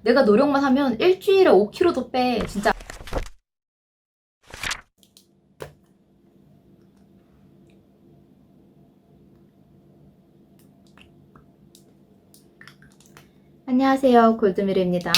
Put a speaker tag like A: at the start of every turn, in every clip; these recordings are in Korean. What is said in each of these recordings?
A: 내가 노력만 하면 일주일에 5kg도 빼. 진짜. 안녕하세요, 골드미르입니다.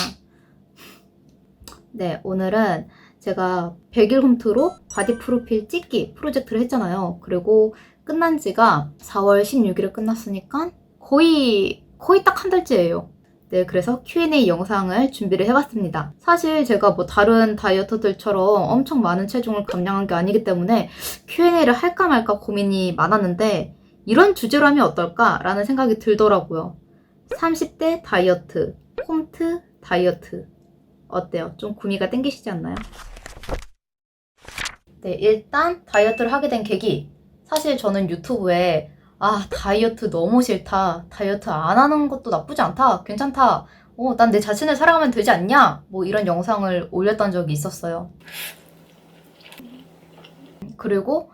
A: 네, 오늘은 제가 100일 홈트로 바디 프로필 찍기 프로젝트를 했잖아요. 그리고 끝난 지가 4월 16일에 끝났으니까 거의 딱 한 달째예요. 네, 그래서 Q&A 영상을 준비를 해봤습니다. 사실 제가 뭐 다른 다이어터들처럼 엄청 많은 체중을 감량한 게 아니기 때문에 Q&A를 할까 말까 고민이 많았는데 이런 주제로 하면 어떨까라는 생각이 들더라고요. 30대 다이어트, 홈트 다이어트 어때요? 좀 구미가 땡기시지 않나요? 네, 일단 다이어트를 하게 된 계기. 사실 저는 유튜브에 다이어트 너무 싫다. 다이어트 안 하는 것도 나쁘지 않다. 괜찮다. 난 내 자신을 사랑하면 되지 않냐? 뭐 이런 영상을 올렸던 적이 있었어요. 그리고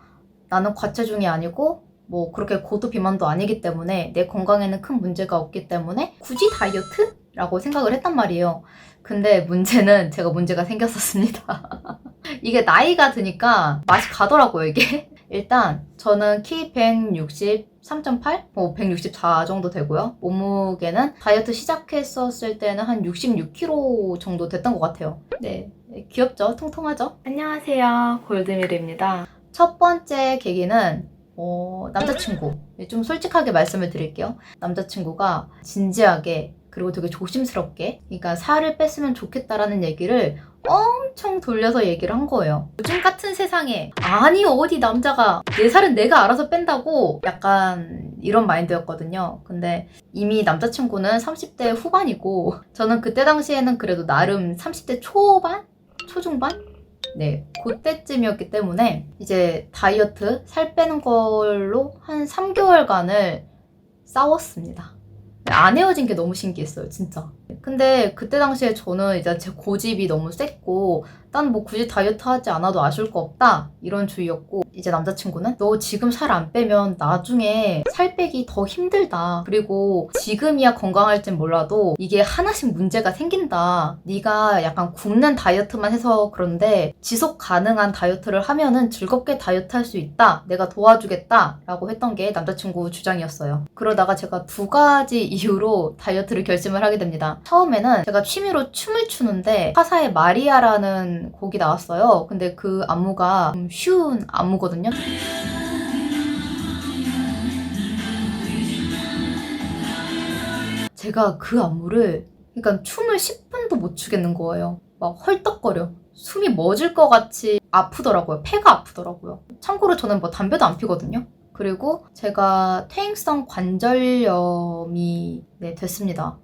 A: 나는 과체중이 아니고 뭐 그렇게 고도 비만도 아니기 때문에 내 건강에는 큰 문제가 없기 때문에 굳이 다이어트? 라고 생각을 했단 말이에요. 근데 문제는 제가 문제가 생겼었습니다. 이게 나이가 드니까 맛이 가더라고요, 이게. 일단 저는 키 163.8? 164 정도 되고요. 몸무게는 다이어트 시작했었을 때는 한 66kg 정도 됐던 것 같아요. 네, 귀엽죠? 통통하죠? 안녕하세요, 골드미르입니다. 첫 번째 계기는 남자친구. 좀 솔직하게 말씀을 드릴게요. 남자친구가 진지하게 그리고 되게 조심스럽게, 그러니까 살을 뺐으면 좋겠다라는 얘기를 엄청 돌려서 얘기를 한 거예요. 요즘 같은 세상에 아니 어디 남자가 내 살은 내가 알아서 뺀다고, 약간 이런 마인드였거든요. 근데 이미 남자친구는 30대 후반이고 저는 그때 당시에는 그래도 나름 30대 초반? 초중반? 네, 그때쯤이었기 때문에 이제 다이어트, 살 빼는 걸로 한 3개월간을 싸웠습니다. 안 헤어진 게 너무 신기했어요, 진짜. 근데 그때 당시에 저는 이제 제 고집이 너무 셌고, 난 뭐 굳이 다이어트 하지 않아도 아쉬울 거 없다, 이런 주의였고, 이제 남자친구는 너 지금 살 안 빼면 나중에 살 빼기 더 힘들다. 그리고 지금이야 건강할진 몰라도 이게 하나씩 문제가 생긴다. 네가 약간 굶는 다이어트만 해서 그런데 지속 가능한 다이어트를 하면은 즐겁게 다이어트 할 수 있다. 내가 도와주겠다. 라고 했던 게 남자친구 주장이었어요. 그러다가 제가 2가지 이유로 다이어트를 결심을 하게 됩니다. 처음에는 제가 취미로 춤을 추는데 화사의 마리아라는 곡이 나왔어요. 근데 그 안무가 좀 쉬운 안무거든요. 제가 그 안무를, 그러니까 춤을 10분도 못 추겠는 거예요. 막 헐떡거려. 숨이 멎을 것 같이 아프더라고요. 폐가 아프더라고요. 참고로 저는 뭐 담배도 안 피거든요. 그리고 제가 퇴행성 관절염이 됐습니다.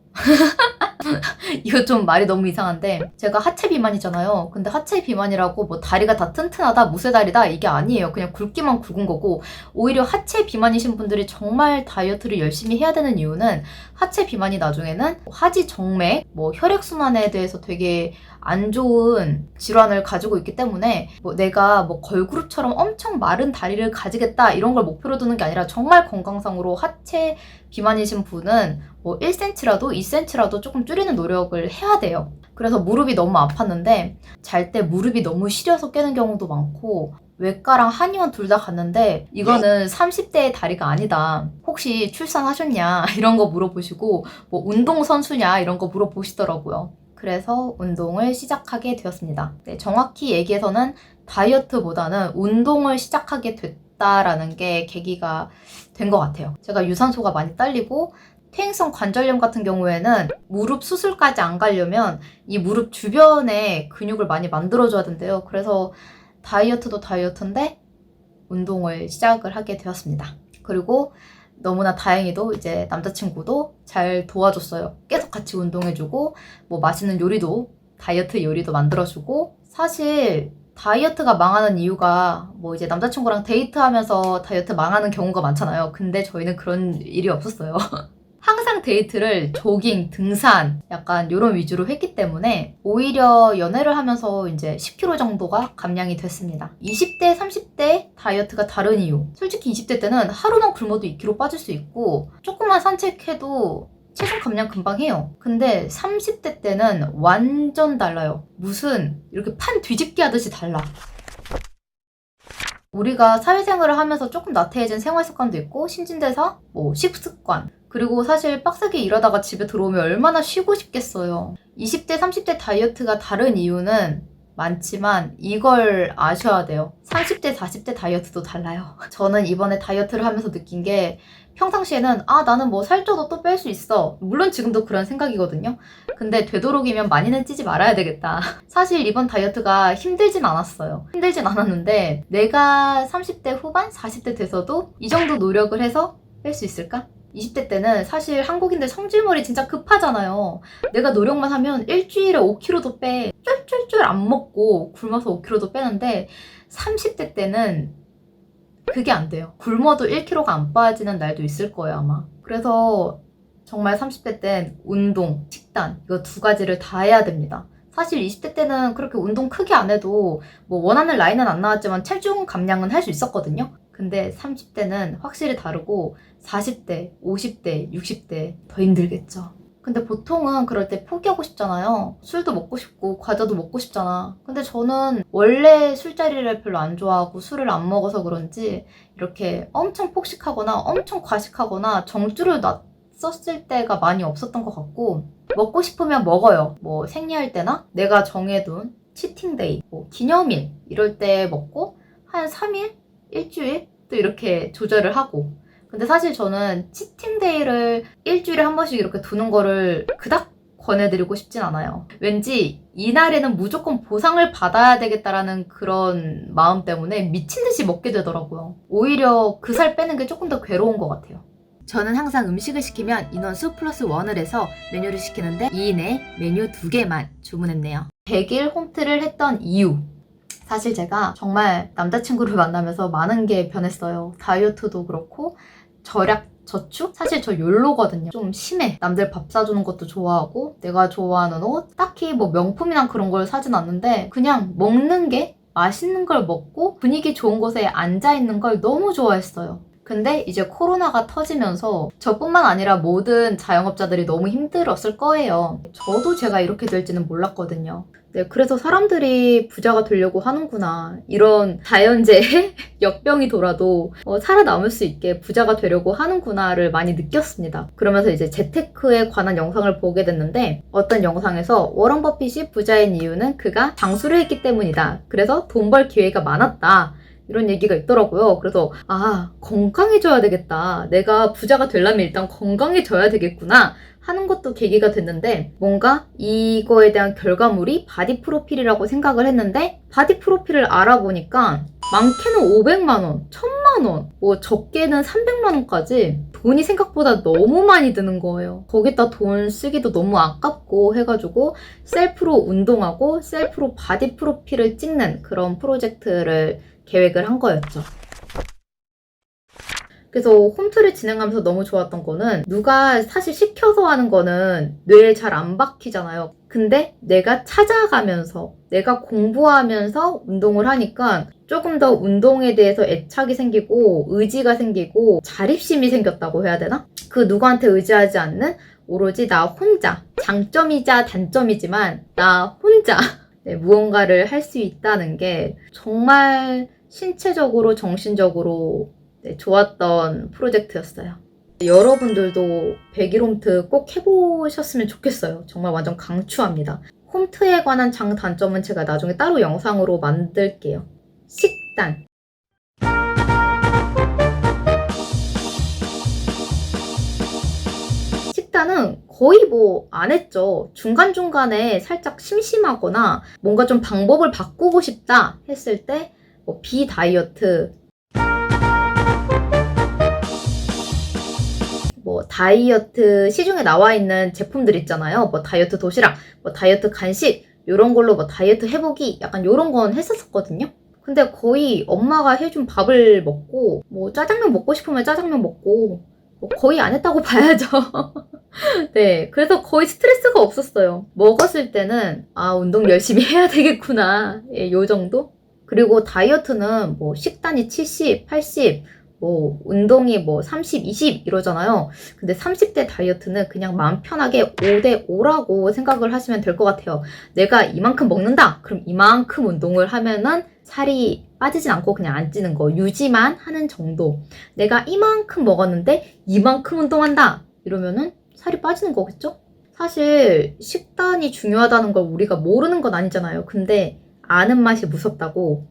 A: 이거 좀 말이 너무 이상한데, 제가 하체 비만이잖아요. 근데 하체 비만이라고 뭐 다리가 다 튼튼하다, 무쇠다리다, 이게 아니에요. 그냥 굵기만 굵은 거고, 오히려 하체 비만이신 분들이 정말 다이어트를 열심히 해야 되는 이유는 하체 비만이 나중에는 하지 정맥, 뭐 혈액순환에 대해서 되게 안 좋은 질환을 가지고 있기 때문에, 뭐 내가 뭐 걸그룹처럼 엄청 마른 다리를 가지겠다 이런 걸 목표로 두는 게 아니라 정말 건강상으로 하체 비만이신 분은 뭐 1cm라도 2cm라도 조금 줄이는 노력을 해야 돼요. 그래서 무릎이 너무 아팠는데 잘 때 무릎이 너무 시려서 깨는 경우도 많고, 외과랑 한의원 둘 다 갔는데 이거는 30대의 다리가 아니다. 혹시 출산하셨냐 이런 거 물어보시고, 뭐 운동선수냐 이런 거 물어보시더라고요. 그래서 운동을 시작하게 되었습니다. 네, 정확히 얘기해서는 다이어트보다는 운동을 시작하게 됐다라는 게 계기가 된 것 같아요. 제가 유산소가 많이 딸리고 퇴행성 관절염 같은 경우에는 무릎 수술까지 안 가려면 이 무릎 주변에 근육을 많이 만들어줘야 된대요. 그래서 다이어트도 다이어트인데 운동을 시작을 하게 되었습니다. 그리고 너무나 다행히도 이제 남자친구도 잘 도와줬어요. 계속 같이 운동해주고, 뭐 맛있는 요리도, 다이어트 요리도 만들어주고. 사실 다이어트가 망하는 이유가 뭐 이제 남자친구랑 데이트하면서 다이어트 망하는 경우가 많잖아요. 근데 저희는 그런 일이 없었어요. 항상 데이트를 조깅, 등산 약간 이런 위주로 했기 때문에 오히려 연애를 하면서 이제 10kg 정도가 감량이 됐습니다. 20대, 30대 다이어트가 다른 이유. 솔직히 20대 때는 하루만 굶어도 2kg 빠질 수 있고, 조금만 산책해도 체중 감량 금방 해요. 근데 30대 때는 완전 달라요. 무슨 이렇게 판 뒤집기 하듯이 달라. 우리가 사회생활을 하면서 조금 나태해진 생활습관도 있고 신진대사, 식습관, 그리고 사실 빡세게 일하다가 집에 들어오면 얼마나 쉬고 싶겠어요. 20대, 30대 다이어트가 다른 이유는 많지만 이걸 아셔야 돼요. 30대, 40대 다이어트도 달라요. 저는 이번에 다이어트를 하면서 느낀 게 평상시에는 나는 뭐 살쪄도 또 뺄 수 있어. 물론 지금도 그런 생각이거든요. 근데 되도록이면 많이는 찌지 말아야 되겠다. 사실 이번 다이어트가 힘들진 않았어요. 힘들진 않았는데 내가 30대 후반, 40대 돼서도 이 정도 노력을 해서 뺄 수 있을까? 20대 때는 사실 한국인들 성질머리 진짜 급하잖아요. 내가 노력만 하면 일주일에 5kg도 빼. 쫄쫄쫄 안 먹고 굶어서 5kg도 빼는데 30대 때는 그게 안 돼요. 굶어도 1kg가 안 빠지는 날도 있을 거예요, 아마. 그래서 정말 30대 땐 운동, 식단 이거 두 가지를 다 해야 됩니다. 사실 20대 때는 그렇게 운동 크게 안 해도 원하는 라인은 안 나왔지만 체중 감량은 할 수 있었거든요. 근데 30대는 확실히 다르고 40대, 50대, 60대 더 힘들겠죠. 근데 보통은 그럴 때 포기하고 싶잖아요. 술도 먹고 싶고 과자도 먹고 싶잖아. 근데 저는 원래 술자리를 별로 안 좋아하고 술을 안 먹어서 그런지 이렇게 엄청 폭식하거나 엄청 과식하거나 정주를 놨었을 때가 많이 없었던 것 같고 먹고 싶으면 먹어요. 생리할 때나 내가 정해둔 치팅데이, 기념일 이럴 때 먹고 한 3일? 일주일? 또 이렇게 조절을 하고 근데 사실 저는 치팅데이를 일주일에 한 번씩 이렇게 두는 거를 그닥 권해드리고 싶진 않아요. 왠지 이날에는 무조건 보상을 받아야 되겠다라는 그런 마음 때문에 미친 듯이 먹게 되더라고요. 오히려 그 살 빼는 게 조금 더 괴로운 것 같아요. 저는 항상 음식을 시키면 인원수 플러스 1을 해서 메뉴를 시키는데 2인 에 메뉴 2개만 주문했네요. 100일 홈트를 했던 이유. 사실 제가 정말 남자친구를 만나면서 많은 게 변했어요. 다이어트도 그렇고 절약, 저축? 사실 저 욜로거든요. 좀 심해. 남들 밥 사주는 것도 좋아하고 내가 좋아하는 옷? 딱히 명품이나 그런 걸 사진 않는데 그냥 먹는 게 맛있는 걸 먹고 분위기 좋은 곳에 앉아있는 걸 너무 좋아했어요. 근데 이제 코로나가 터지면서 저뿐만 아니라 모든 자영업자들이 너무 힘들었을 거예요. 저도 제가 이렇게 될지는 몰랐거든요. 네, 그래서 사람들이 부자가 되려고 하는구나. 이런 자연재해, 역병이 돌아도 살아남을 수 있게 부자가 되려고 하는구나를 많이 느꼈습니다. 그러면서 이제 재테크에 관한 영상을 보게 됐는데 어떤 영상에서 워런 버핏이 부자인 이유는 그가 장수를 했기 때문이다. 그래서 돈 벌 기회가 많았다. 이런 얘기가 있더라고요. 그래서 건강해져야 되겠다. 내가 부자가 되려면 일단 건강해져야 되겠구나 하는 것도 계기가 됐는데 뭔가 이거에 대한 결과물이 바디 프로필이라고 생각을 했는데 바디 프로필을 알아보니까 많게는 500만 원, 1000만 원, 적게는 300만 원까지 돈이 생각보다 너무 많이 드는 거예요. 거기다 돈 쓰기도 너무 아깝고 해가지고 셀프로 운동하고 셀프로 바디 프로필을 찍는 그런 프로젝트를 계획을 한 거였죠. 그래서 홈트를 진행하면서 너무 좋았던 거는 누가 사실 시켜서 하는 거는 뇌에 잘 안 박히잖아요. 근데 내가 찾아가면서 내가 공부하면서 운동을 하니까 조금 더 운동에 대해서 애착이 생기고 의지가 생기고 자립심이 생겼다고 해야 되나? 그 누구한테 의지하지 않는 오로지 나 혼자 장점이자 단점이지만 나 혼자 무언가를 할 수 있다는 게 정말 신체적으로 정신적으로 좋았던 프로젝트였어요. 여러분들도 100일 홈트 꼭 해보셨으면 좋겠어요. 정말 완전 강추합니다. 홈트에 관한 장단점은 제가 나중에 따로 영상으로 만들게요. 식단. 식단은 거의 안 했죠. 중간중간에 살짝 심심하거나 뭔가 좀 방법을 바꾸고 싶다 했을 때 비다이어트, 다이어트 시중에 나와 있는 제품들 있잖아요. 다이어트 도시락, 다이어트 간식 이런 걸로 다이어트 해보기 약간 이런 건 했었거든요. 근데 거의 엄마가 해준 밥을 먹고 짜장면 먹고 싶으면 짜장면 먹고 거의 안 했다고 봐야죠. 네, 그래서 거의 스트레스가 없었어요. 먹었을 때는 운동 열심히 해야 되겠구나 요 정도? 그리고 다이어트는 식단이 70, 80, 뭐 운동이 뭐 30, 20 이러잖아요. 근데 30대 다이어트는 그냥 마음 편하게 5대 5라고 생각을 하시면 될 것 같아요. 내가 이만큼 먹는다. 그럼 이만큼 운동을 하면은 살이 빠지진 않고 그냥 안 찌는 거 유지만 하는 정도. 내가 이만큼 먹었는데 이만큼 운동한다. 이러면은 살이 빠지는 거겠죠? 사실 식단이 중요하다는 걸 우리가 모르는 건 아니잖아요. 근데 아는 맛이 무섭다고.